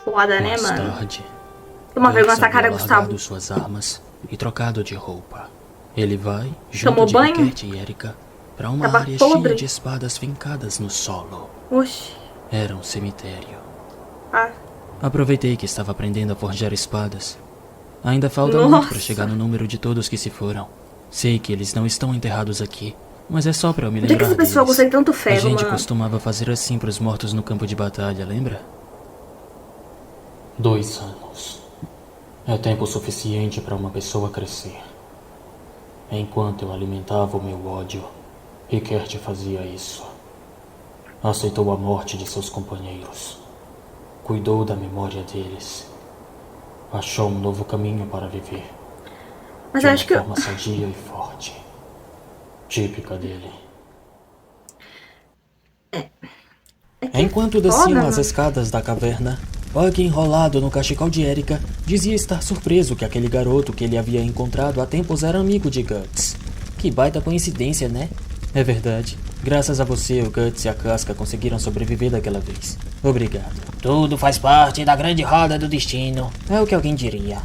Foda, né, Mais mano? tarde, Toma vergonha Guts nessa cara, havia Gustavo. largado suas armas e trocado de roupa. Ele vai, Tomou junto de banho? Rickert e Erika, para uma Tava área podre. cheia de espadas fincadas no solo. Oxi. Era um cemitério. Ah. Aproveitei que estava aprendendo a forjar espadas. Ainda falta muito para Nossa. chegar no número de todos que se foram. Sei que eles não estão enterrados aqui, mas é só para eu me Por que lembrar esse pessoal deles. gosta de tanto A ferro, gente mano? costumava fazer assim para os mortos no campo de batalha, lembra? 2 anos. É tempo suficiente para uma pessoa crescer. Enquanto eu alimentava o meu ódio, Rickert fazia isso. Aceitou a morte de seus companheiros. Cuidou da memória deles. Achou um novo caminho para viver. Mas de eu uma acho que... forma sadia e forte. Típica dele. Enquanto desciam foda, as mano. escadas da caverna, Buck, enrolado no cachecol de Erika, dizia estar surpreso que aquele garoto que ele havia encontrado há tempos era amigo de Guts. Que baita coincidência, né? É verdade. Graças a você, o Guts e a Casca conseguiram sobreviver daquela vez. Obrigado. Tudo faz parte da grande roda do destino. É o que alguém diria.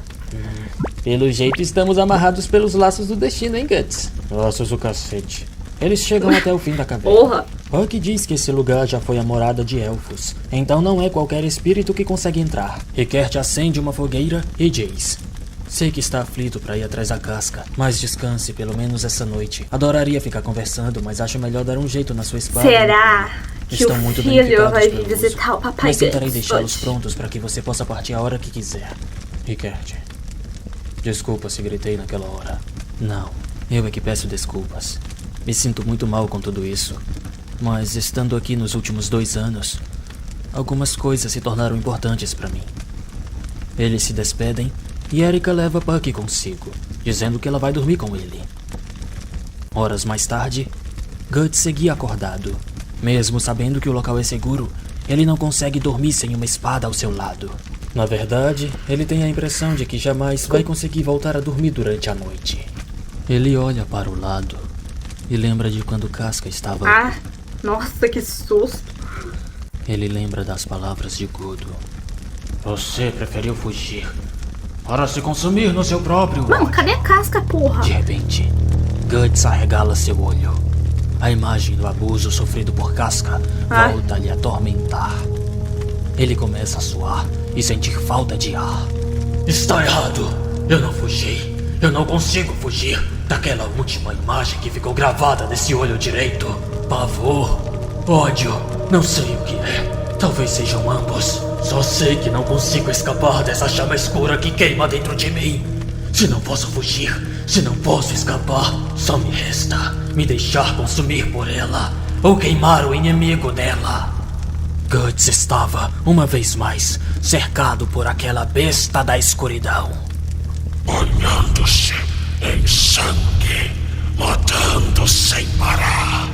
Pelo jeito, estamos amarrados pelos laços do destino, hein, Guts? Laços do cacete. Eles chegam até o fim da caverna. Porra. Buck diz que esse lugar já foi a morada de elfos, então não é qualquer espírito que consegue entrar. Rickert acende uma fogueira e diz: sei que está aflito para ir atrás da casca, mas descanse pelo menos essa noite. Adoraria ficar conversando, mas acho melhor dar um jeito na sua espada. Será que Estão o muito filho danificados vai pelo vir visitar uso, o papai mas tentarei Guts deixá-los hoje? prontos para que você possa partir a hora que quiser. Rickert, desculpa se gritei naquela hora. Não, eu é que peço desculpas. Me sinto muito mal com tudo isso. Mas estando aqui nos últimos 2 anos, algumas coisas se tornaram importantes para mim. Eles se despedem e Erika leva Buck consigo, dizendo que ela vai dormir com ele. Horas mais tarde, Guts seguia acordado. Mesmo sabendo que o local é seguro, ele não consegue dormir sem uma espada ao seu lado. Na verdade, ele tem a impressão de que jamais vai conseguir voltar a dormir durante a noite. Ele olha para o lado e lembra de quando Casca estava... Ah, nossa, que susto. Ele lembra das palavras de Godo. Você preferiu fugir para se consumir no seu próprio Mano, ódio. cadê a casca, porra? De repente, Guts arregala seu olho. A imagem do abuso sofrido por Casca volta a lhe atormentar. Ele começa a suar e sentir falta de ar. Está errado. Eu não fugi. Eu não consigo fugir daquela última imagem que ficou gravada nesse olho direito. Pavor, ódio, não sei o que é. Talvez sejam ambos. Só sei que não consigo escapar dessa chama escura que queima dentro de mim. Se não posso fugir, se não posso escapar, só me resta me deixar consumir por ela ou queimar o inimigo nela. Guts estava, uma vez mais, cercado por aquela besta da escuridão. Banhando-se em sangue, matando sem parar.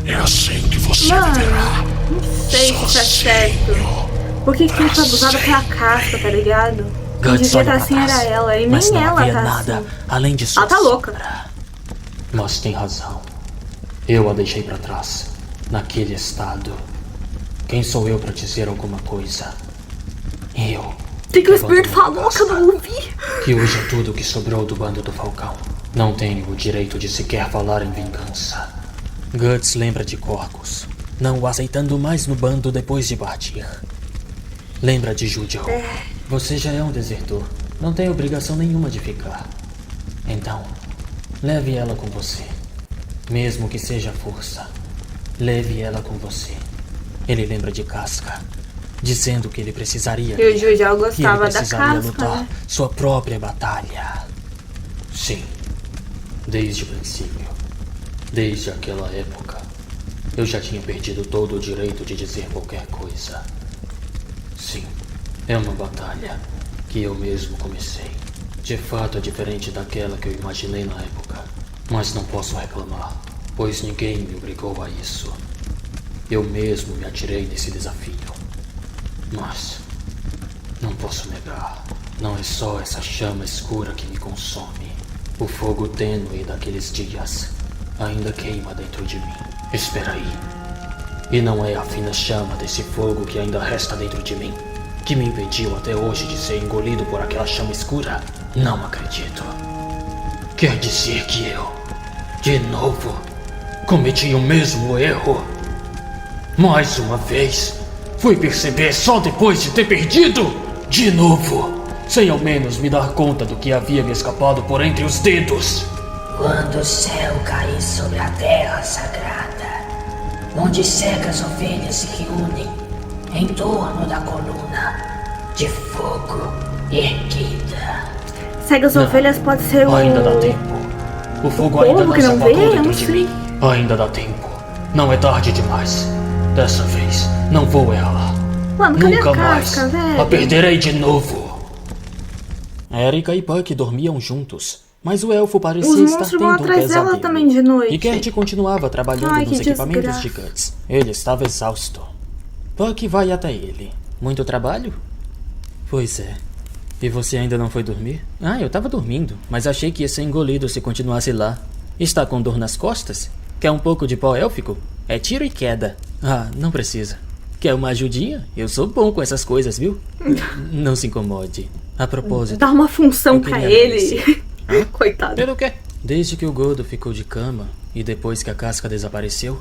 É assim que você viverá. Não sei se isso é certo. Por que ele foi abusado pela casca, tá ligado? Quem Guts devia olha estar pra assim trás, era ela, e mas nem não ela havia tá nada assim. além de sua Ela tá louca. sombra. Mas tem razão. Eu a deixei pra trás, naquele estado. Quem sou eu pra dizer alguma coisa? Eu. O que o espírito falou que eu não ouvi? Que hoje é tudo o que sobrou do bando do Falcão. Não tenho o direito de sequer falar em vingança. Guts lembra de Corcus, não o aceitando mais no bando depois de partir. Lembra de Júdio. Você já é um desertor. Não tem obrigação nenhuma de ficar. Então, leve ela com você. Mesmo que seja à força. Leve ela com você. Ele lembra de Casca, dizendo que ele precisaria... E o Júlio que ele gostava da precisaria casca, lutar né? sua própria batalha. Sim, desde o princípio. Desde aquela época, eu já tinha perdido todo o direito de dizer qualquer coisa. Sim, é uma batalha que eu mesmo comecei. De fato é diferente daquela que eu imaginei na época. Mas não posso reclamar, pois ninguém me obrigou a isso. Eu mesmo me atirei nesse desafio. Mas não posso negar, não é só essa chama escura que me consome. O fogo tênue daqueles dias ainda queima dentro de mim. Espera aí. E não é a fina chama desse fogo que ainda resta dentro de mim. que me impediu até hoje de ser engolido por aquela chama escura? Não acredito. Quer dizer que eu, de novo, cometi o mesmo erro? Mais uma vez, fui perceber só depois de ter perdido? De novo, sem ao menos me dar conta do que havia me escapado por entre os dedos. Quando o céu cair sobre a terra sagrada, onde cegas ovelhas se reúnem em torno da coluna de fogo erguida. Cegas ovelhas pode ser o... Ainda dá tempo. O fogo ainda povo não que se não apagou vê? Eu dentro não de sei. mim. Ainda dá tempo. Não é tarde demais. Dessa vez, não vou errar. Mano, cadê Nunca a casca, mais velho? a perderei de novo. Erika e Puck dormiam juntos, mas o elfo parecia Os estar monstros tendo vão um atrás dela pesadelo. também de noite. E Kert continuava trabalhando Ai, nos que equipamentos desgraça. de Guts. Ele estava exausto. Puck vai até ele. Muito trabalho? Pois é. E você ainda não foi dormir? Ah, eu tava dormindo, mas achei que ia ser engolido se continuasse lá. Está com dor nas costas? Quer um pouco de pó élfico? É tiro e queda. Ah, não precisa. Quer uma ajudinha? Eu sou bom com essas coisas, viu? Não se incomode. A propósito... Dá uma função eu pra queria ele. agradecer. Coitado. Pelo quê? Desde que o Godo ficou de cama e depois que a casca desapareceu,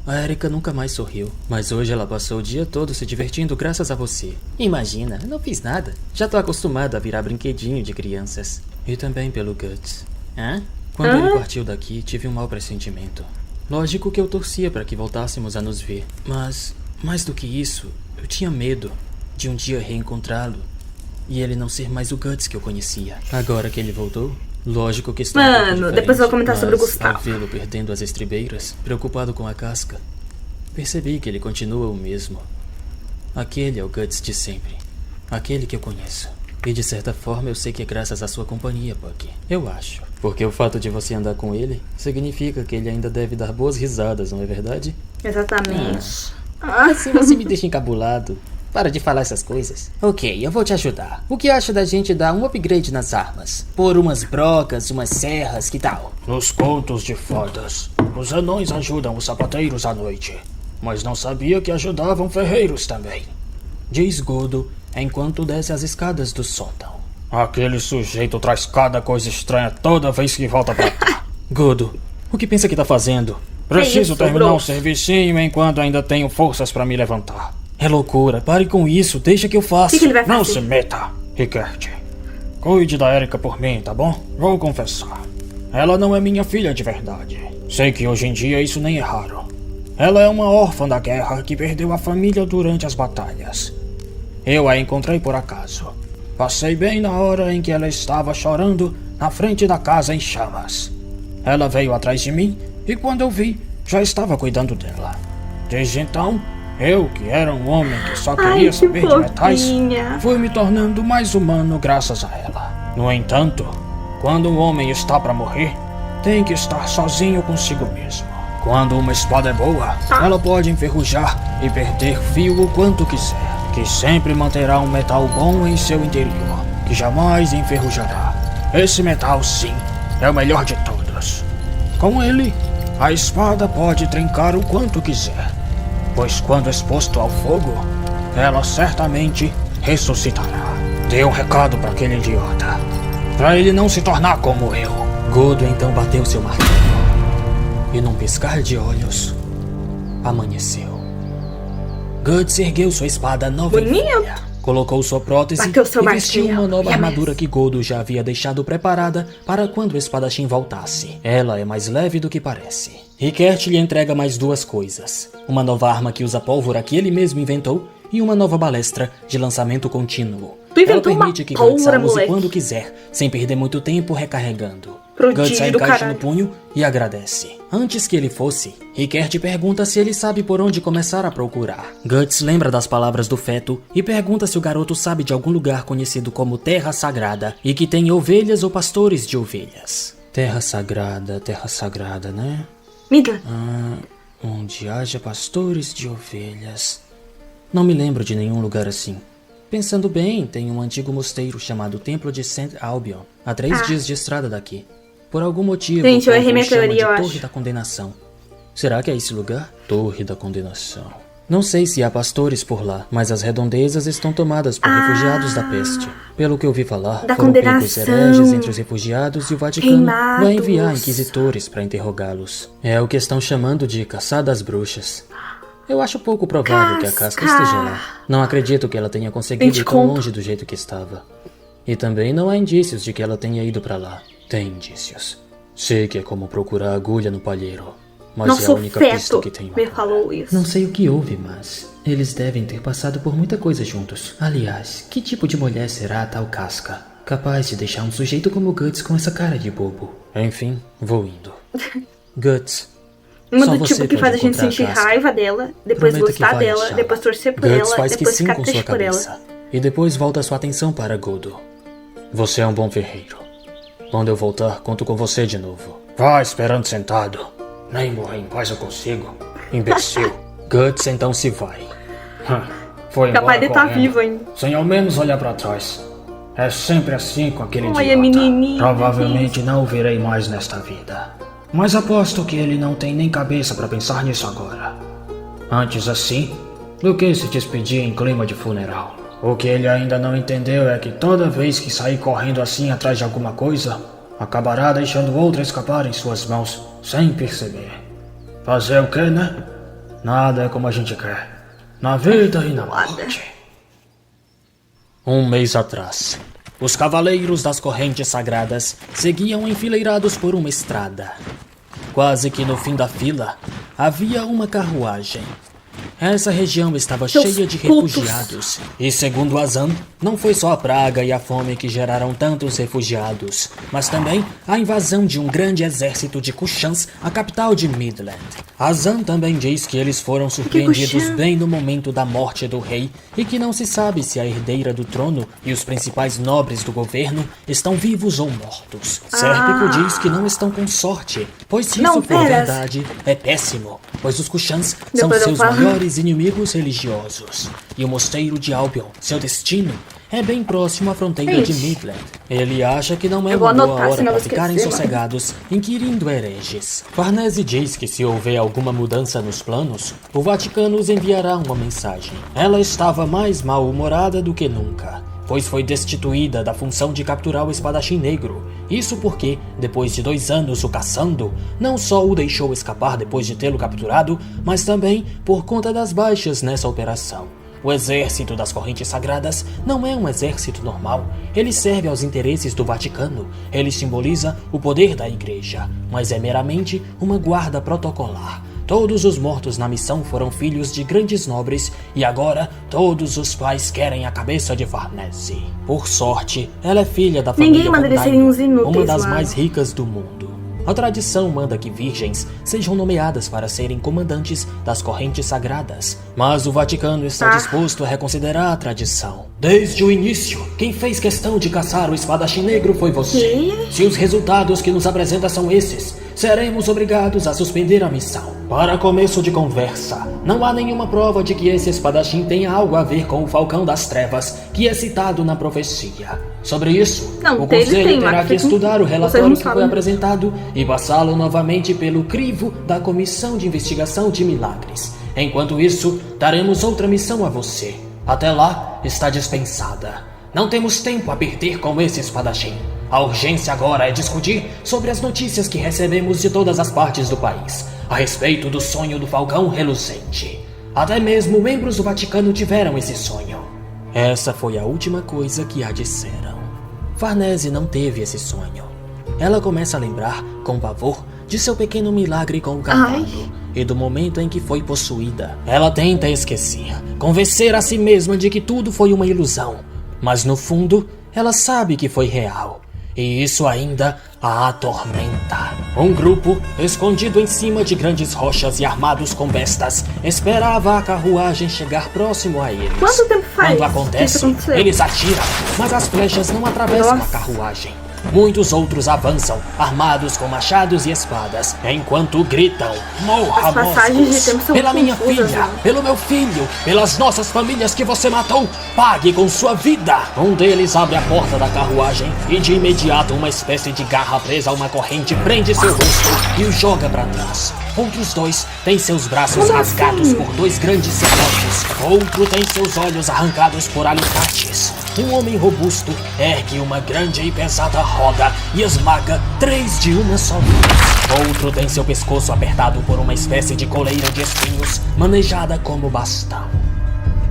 a Erika nunca mais sorriu. Mas hoje ela passou o dia todo se divertindo graças a você. Imagina, não fiz nada. Já tô acostumada a virar brinquedinho de crianças. E também pelo Guts. Hã? Quando ele partiu daqui, tive um mau pressentimento. Lógico que eu torcia para que voltássemos a nos ver. Mas, mais do que isso, eu tinha medo de um dia reencontrá-lo e ele não ser mais o Guts que eu conhecia. Agora que ele voltou, lógico que está um pouco Mano, depois eu vou diferente, comentar sobre o mas Gustavo. ao vê-lo perdendo as estribeiras, preocupado com a casca, percebi que ele continua o mesmo. Aquele é o Guts de sempre. Aquele que eu conheço. E de certa forma eu sei que é graças à sua companhia, Puck. Eu acho. Porque o fato de você andar com ele significa que ele ainda deve dar boas risadas, não é verdade? Exatamente. Assim você me deixa encabulado. Para de falar essas coisas. Ok, eu vou te ajudar. O que acha da gente dar um upgrade nas armas? Pôr umas brocas, umas serras, que tal? Nos contos de fadas, os anões ajudam os sapateiros à noite, mas não sabia que ajudavam ferreiros também. Diz Godo enquanto desce as escadas do sótão. Aquele sujeito traz cada coisa estranha toda vez que volta pra cá. Godo, o que pensa que tá fazendo? Preciso isso, terminar bro? um servicinho enquanto ainda tenho forças pra me levantar. É loucura, pare com isso, deixa que eu faço. O que ele vai fazer? Não se meta, Rickert. Cuide da Erika por mim, tá bom? Vou confessar. Ela não é minha filha de verdade. Sei que hoje em dia isso nem é raro. Ela é uma órfã da guerra que perdeu a família durante as batalhas. Eu a encontrei por acaso. Passei bem na hora em que ela estava chorando na frente da casa em chamas. Ela veio atrás de mim e quando eu vi, já estava cuidando dela. Desde então, eu, que era um homem que só queria que saber de metais, fofinha. fui me tornando mais humano graças a ela. No entanto, quando um homem está para morrer, tem que estar sozinho consigo mesmo. Quando uma espada é boa, ela pode enferrujar e perder fio o quanto quiser, que sempre manterá um metal bom em seu interior, que jamais enferrujará. Esse metal, sim, é o melhor de todos. Com ele, a espada pode trincar o quanto quiser, pois quando exposto ao fogo, ela certamente ressuscitará. Dê um recado para aquele idiota, para ele não se tornar como eu. Godo então bateu seu martelo. E num piscar de olhos, amanheceu. Guts ergueu sua espada nova e Bonito. velha, colocou sua prótese Bateu seu e vestiu martelo. uma nova Yes. armadura que Godo já havia deixado preparada para quando o espadachim voltasse. Ela é mais leve do que parece. Rickert lhe entrega mais duas coisas. Uma nova arma que usa pólvora que ele mesmo inventou e uma nova balestra de lançamento contínuo. Tu Ela inventou uma permite que Guts a pólvora, use moleque. quando quiser, sem perder muito tempo recarregando. Prodígio Guts a do encaixa caralho. no punho e agradece. Antes que ele fosse, Rickert pergunta se ele sabe por onde começar a procurar. Guts lembra das palavras do feto e pergunta se o garoto sabe de algum lugar conhecido como Terra Sagrada e que tem ovelhas ou pastores de ovelhas. Terra Sagrada, né? Midland. Onde haja pastores de ovelhas. Não me lembro de nenhum lugar assim. Pensando bem, tem um antigo mosteiro chamado Templo de St. Albion, a 3 dias de estrada daqui. Por algum motivo, Gente, eu o povo errei minha chama teoria, de eu Torre acho. da Condenação. Será que é esse lugar? Torre da Condenação. Não sei se há pastores por lá, mas as redondezas estão tomadas por refugiados da peste. Pelo que ouvi falar, Da foram pegos condenação. hereges entre os refugiados e o Vaticano Queimados. vai enviar inquisitores para interrogá-los. É o que estão chamando de caçada às bruxas. Eu acho pouco provável que a Casca esteja lá. Não acredito que ela tenha conseguido ir tão longe do jeito que estava. E também não há indícios de que ela tenha ido para lá. Tem indícios. Sei que é como procurar agulha no palheiro. Mas é a Nosso única pista feto que tenho me agora. falou isso. Não sei o que houve, mas eles devem ter passado por muita coisa juntos. Aliás, que tipo de mulher será a tal Casca? Capaz de deixar um sujeito como Guts com essa cara de bobo. Enfim, vou indo. Guts. Uma Só do você tipo que pode faz a gente encontrar a sentir Casca. raiva dela, depois Prometa que gostar vai dela, achá-la. depois torcer por Guts ela, faz que depois sim ficar com sua triste por ela. cabeça. E depois volta sua atenção para Godo. Você é um bom ferreiro. Quando eu voltar, conto com você de novo. Vá esperando sentado. Nem morrer em paz eu consigo. Imbecil. Guts então se vai. Foi embora Capaz de estar correndo, vivo ainda. sem ao menos olhar pra trás. É sempre assim com aquele Olha, idiota. menininho. Provavelmente não o verei mais nesta vida. Mas aposto que ele não tem nem cabeça pra pensar nisso agora. Antes assim, do que se despedir em clima de funeral. O que ele ainda não entendeu é que toda vez que sair correndo assim atrás de alguma coisa, acabará deixando outra escapar em suas mãos, sem perceber. Fazer o que, né? Nada é como a gente quer. Na vida e na morte. Um mês atrás, os cavaleiros das correntes sagradas seguiam enfileirados por uma estrada. Quase que no fim da fila, havia uma carruagem. Essa região estava Seus cheia de putos. refugiados. E segundo Azan, não foi só a praga e a fome que geraram tantos refugiados, mas também a invasão de um grande exército de Kushans à capital de Midland. Azan também diz que eles foram surpreendidos Kushan? bem no momento da morte do rei e que não se sabe se a herdeira do trono e os principais nobres do governo estão vivos ou mortos. Sérpico diz que não estão com sorte, pois se Não, isso for peras. verdade, é péssimo, pois os Kushans são Depois eu seus falo. maiores inimigos religiosos. E o mosteiro de Albion, seu destino, é bem próximo à fronteira de Ixi. Midland. Ele acha que não é Eu vou uma boa anotar, hora senão eu para vou ficarem esquecer, sossegados inquirindo hereges. Farnese diz que se houver alguma mudança nos planos, o Vaticano os enviará uma mensagem. Ela estava mais mal-humorada do que nunca, pois foi destituída da função de capturar o espadachim negro. Isso porque, depois de 2 anos o caçando, não só o deixou escapar depois de tê-lo capturado, mas também por conta das baixas nessa operação. O exército das correntes sagradas não é um exército normal. Ele serve aos interesses do Vaticano. Ele simboliza o poder da igreja, mas é meramente uma guarda protocolar. Todos os mortos na missão foram filhos de grandes nobres e agora todos os pais querem a cabeça de Farnese. Por sorte, ela é filha da família Ninguém manda eles serem Bondaino, uns inúteis uma das lá. mais ricas do mundo. A tradição manda que virgens sejam nomeadas para serem comandantes das correntes sagradas, mas o Vaticano está disposto a reconsiderar a tradição. Desde o início, quem fez questão de caçar o espadachim negro foi você. Quê? Se os resultados que nos apresenta são esses, seremos obrigados a suspender a missão. Para começo de conversa, não há nenhuma prova de que esse espadachim tenha algo a ver com o Falcão das Trevas, que é citado na profecia. Sobre isso, Não, o ele Conselho tem, terá mas que vocês estudar o não relatório que foi sabem. apresentado e passá-lo novamente pelo crivo da Comissão de Investigação de Milagres. Enquanto isso, daremos outra missão a você. Até lá, está dispensada. Não temos tempo a perder com esse espadachim. A urgência agora é discutir sobre as notícias que recebemos de todas as partes do país, a respeito do sonho do Falcão Reluzente. Até mesmo membros do Vaticano tiveram esse sonho. Essa foi a última coisa que a disseram. Farnese não teve esse sonho. Ela começa a lembrar, com pavor, de seu pequeno milagre com o cavalo e do momento em que foi possuída. Ela tenta esquecer, convencer a si mesma de que tudo foi uma ilusão, mas no fundo, ela sabe que foi real. E isso ainda a atormenta. Um grupo, escondido em cima de grandes rochas e armados com bestas, esperava a carruagem chegar próximo a eles. Quanto tempo faz Quando que acontece, isso aconteceu? eles atiram, mas as flechas não atravessam Nossa. a carruagem. muitos outros avançam, armados com machados e espadas, enquanto gritam: morra, As passagens de tempo Moscos! são Pela minha confusas, filha, né? pelo meu filho, pelas nossas famílias que você matou, pague com sua vida! Um deles abre a porta da carruagem e de imediato uma espécie de garra presa a uma corrente prende seu rosto e o joga para trás. Outros dois têm seus braços rasgados por dois grandes serpentes. Outro tem seus olhos arrancados por alicates. Um homem robusto ergue uma grande e pesada roda e esmaga 3 de uma só vez. Outro tem seu pescoço apertado por uma espécie de coleira de espinhos, manejada como bastão.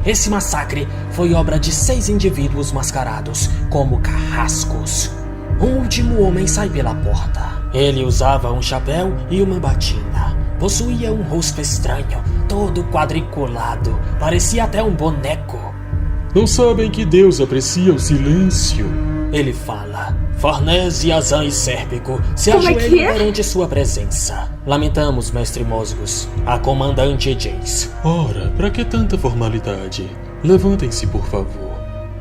Esse massacre foi obra de 6 indivíduos mascarados como carrascos. Um último homem sai pela porta. Ele usava um chapéu e uma batina. Possuía um rosto estranho, todo quadriculado. Parecia até um boneco. Não sabem que Deus aprecia o silêncio. Ele fala. Farnese, Azan e Sérpico se Como é que ajoelham é? perante sua presença. Lamentamos, mestre Mosgos. A comandante diz. Ora, pra que tanta formalidade? Levantem-se, por favor.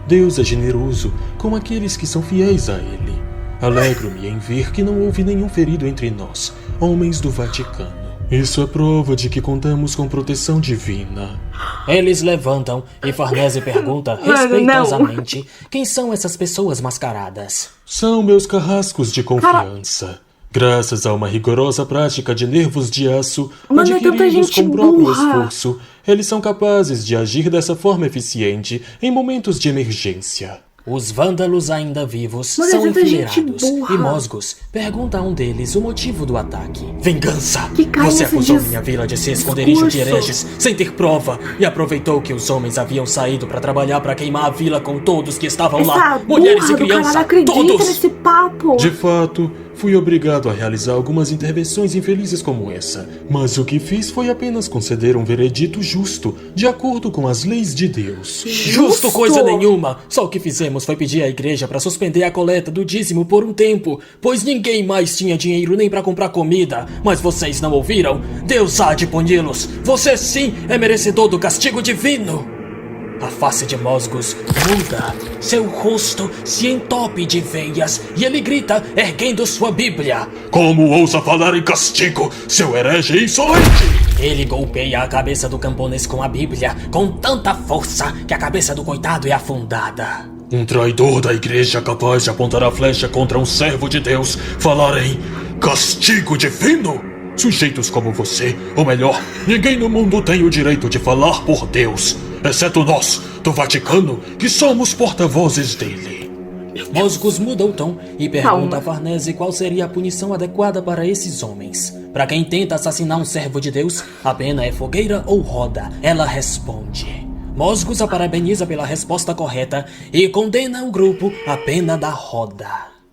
Deus é generoso com aqueles que são fiéis a Ele. Alegro-me em ver que não houve nenhum ferido entre nós, homens do Vaticano. Isso é prova de que contamos com proteção divina. Eles levantam e Farnese pergunta Mano, respeitosamente quem são essas pessoas mascaradas. São meus carrascos de confiança. Graças a uma rigorosa prática de nervos de aço, Mano, é tanta adquiridos gente com o próprio burra. esforço, eles são capazes de agir dessa forma eficiente em momentos de emergência. Os vândalos ainda vivos Mas são é tanta gente enfileirados burra. e Mosgos pergunta a um deles o motivo do ataque. Vingança! Que cara Você esse acusou dis- minha vila de ser esconderijo de discurso? hereges sem ter prova e aproveitou que os homens haviam saído para trabalhar para queimar a vila com todos que estavam Essa lá, burra mulheres e do caralho crianças, acredita todos! nesse papo. De fato, fui obrigado a realizar algumas intervenções infelizes como essa, mas o que fiz foi apenas conceder um veredito justo, de acordo com as leis de Deus. Justo coisa nenhuma! Só o que fizemos foi pedir à igreja para suspender a coleta do dízimo por um tempo, pois ninguém mais tinha dinheiro nem para comprar comida. Mas vocês não ouviram? Deus há de puni-los! Você sim é merecedor do castigo divino! A face de Mosgos muda, seu rosto se entope de veias e ele grita, erguendo sua Bíblia. Como ousa falar em castigo, seu herege insolente! Ele golpeia a cabeça do camponês com a Bíblia com tanta força que a cabeça do coitado é afundada. Um traidor da igreja capaz de apontar a flecha contra um servo de Deus, falar em castigo divino? Sujeitos como você, ou melhor, ninguém no mundo tem o direito de falar por Deus, exceto nós, do Vaticano, que somos porta-vozes dele. Mosgos muda o tom e pergunta Calma. a Farnese qual seria a punição adequada para esses homens. Para quem tenta assassinar um servo de Deus, a pena é fogueira ou roda. Ela responde. Mosgos a parabeniza pela resposta correta e condena o grupo à pena da roda.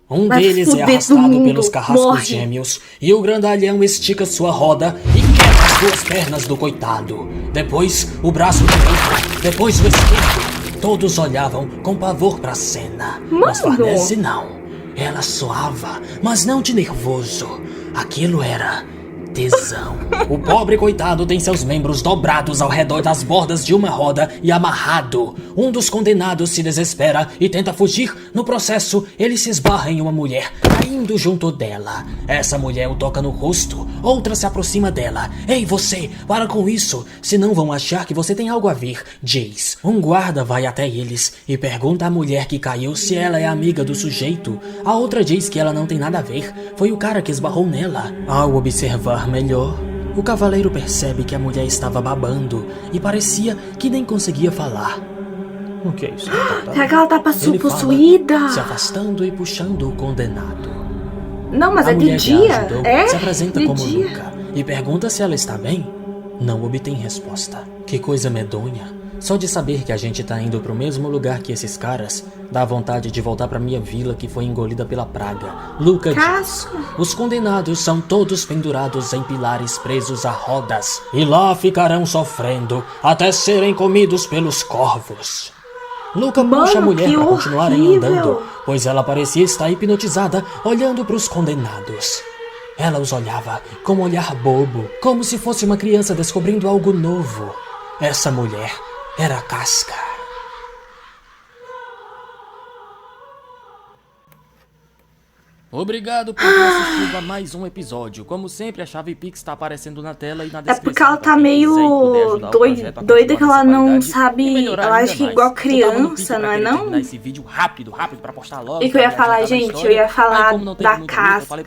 Um Vai deles é fuder arrastado todo mundo, pelos carrascos morre. gêmeos e o grandalhão estica sua roda e quebra as 2 pernas do coitado. Depois, o braço direito, depois o esquerdo. Todos olhavam com pavor pra cena. Mas Mano. Farnese não. Ela soava, mas não de nervoso. Aquilo era tesão. O pobre coitado tem seus membros dobrados ao redor das bordas de uma roda e amarrado. Um dos condenados se desespera e tenta fugir. No processo, ele se esbarra em uma mulher, caindo junto dela. Essa mulher o toca no rosto. Outra se aproxima dela. Ei, você, para com isso, senão vão achar que você tem algo a ver, diz. Um guarda vai até eles e pergunta à mulher que caiu se ela é amiga do sujeito. A outra diz que ela não tem nada a ver. Foi o cara que esbarrou nela. Ao observar melhor, o cavaleiro percebe que a mulher estava babando e parecia que nem conseguia falar. O que é isso? Será que ela tá Ele fala, possuída? se afastando e puxando o condenado. Não, mas A é de mulher que a dia. ajudou É? se apresenta de como dia. Luca e pergunta se ela está bem. Não obtém resposta. Que coisa medonha. Só de saber que a gente tá indo pro mesmo lugar que esses caras, dá vontade de voltar pra minha vila que foi engolida pela praga. Luca diz. Caço. Os condenados são todos pendurados em pilares presos a rodas, e lá ficarão sofrendo até serem comidos pelos corvos. Luca puxa a Mano, mulher que para continuarem horrível. andando, pois ela parecia estar hipnotizada, olhando para os condenados. Ela os olhava com um olhar bobo, como se fosse uma criança descobrindo algo novo. Essa mulher era Casca. Obrigado por ter assistido a mais um episódio. Como sempre, a chave Pix tá aparecendo na tela e na descrição. É porque ela tá meio doida que ela não sabe. Ela acha que igual criança, não é não? Esse vídeo rápido pra postar logo. E que eu ia falar, gente, eu ia falar da casa.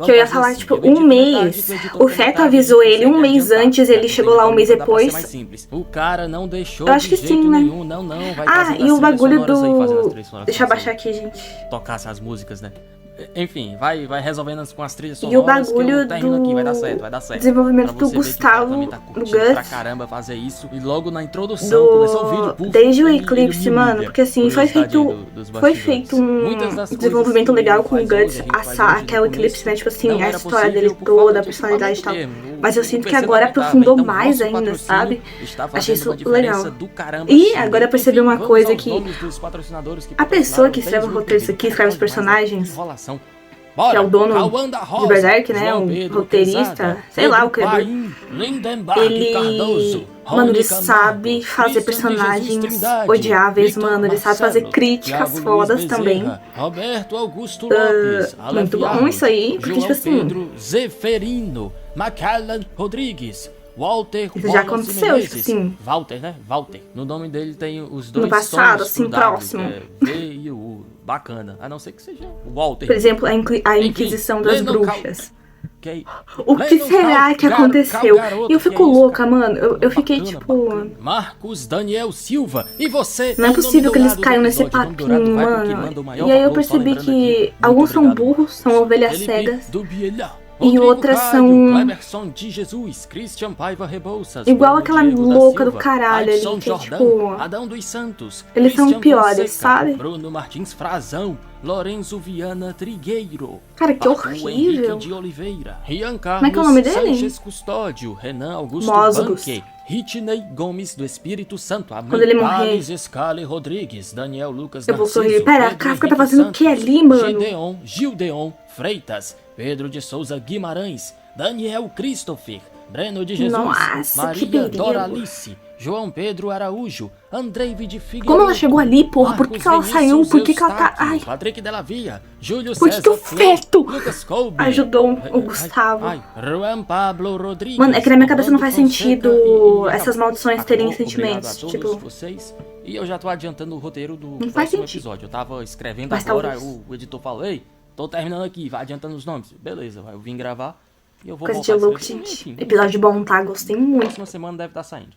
Que eu ia falar, tipo, um mês. O Feto avisou ele um mês antes, ele chegou lá um mês depois. O cara não deixou. Eu acho que sim, né? E o bagulho do. Deixa eu abaixar aqui, gente. Tocasse as músicas, né? Enfim, vai resolvendo com as trilhas sonoras. E o bagulho aqui, vai dar certo. Desenvolvimento do Gustavo, tá do Guts. Pra caramba fazer isso. E logo na introdução começou o vídeo. Puf, desde o Eclipse, mano, porque assim, foi feito um desenvolvimento legal com o Guts até o Eclipse, né? Tipo assim, a história dele toda, a personalidade e tal. Mas eu sinto que agora aprofundou mais ainda, sabe? Achei isso legal. E agora eu percebi uma coisa que a pessoa que escreve o roteiro disso aqui, escreve os personagens, que é o dono de Berserk, né? Um roteirista, sei lá, o criador. Mano, ele sabe fazer personagens odiáveis, mano. Ele sabe fazer críticas fodas também. Muito bom isso aí, porque tipo assim... Walter, isso já aconteceu, tipo assim. Walter, né? Walter. No nome dele tem os dois. No passado, assim, próximo. V e o U. Bacana. A não ser que seja o Walter. Por exemplo, a Inquisição das Bruxas. O que será que aconteceu? E eu fico louca, mano. Eu fiquei tipo... Marcos Daniel Silva. E você? Não é possível que eles caiam nesse papinho, mano. E aí eu percebi que alguns são burros, são ovelhas cegas. E outras são igual aquela louca do caralho ali, que é tipo... Eles são piores, sabe? Bruno Martins Frazão, Lorenzo Viana Trigueiro, cara, que horrível. De Oliveira, Rian como é que é o nome dele? Sanchez Custódio, Renan Augusto Banque, Ritney Gomes do Espírito Santo, quando ele morrer, Scali Rodrigues, Daniel Lucas eu vou sorrir. Pera, a Kafka tá fazendo o que ali, mano? Gildeon Freitas, Pedro de Souza Guimarães, Daniel Christopher, Breno de Jesus, nossa, Maria Doralice, João Pedro Araújo, Andrei de Figueiredo. Como ela chegou ali, porra? Por que ela saiu? Por que ela tá... Ai. Patrick Della Via, Júlio por que o Feto Lucas Colby, ajudou o Gustavo? Juan Pablo Rodrigues. Mano, é que na minha cabeça não faz sentido essas maldições terem sentimentos. Tipo... E eu já tô adiantando o roteiro do não próximo episódio. Eu tava escrevendo agora, o editor falou, ei, tô terminando aqui, vai adiantando os nomes. Beleza, eu vim gravar e eu vou voltar a escrever. Gente. Episódio bom, tá? Gostei muito. Próxima semana deve estar saindo.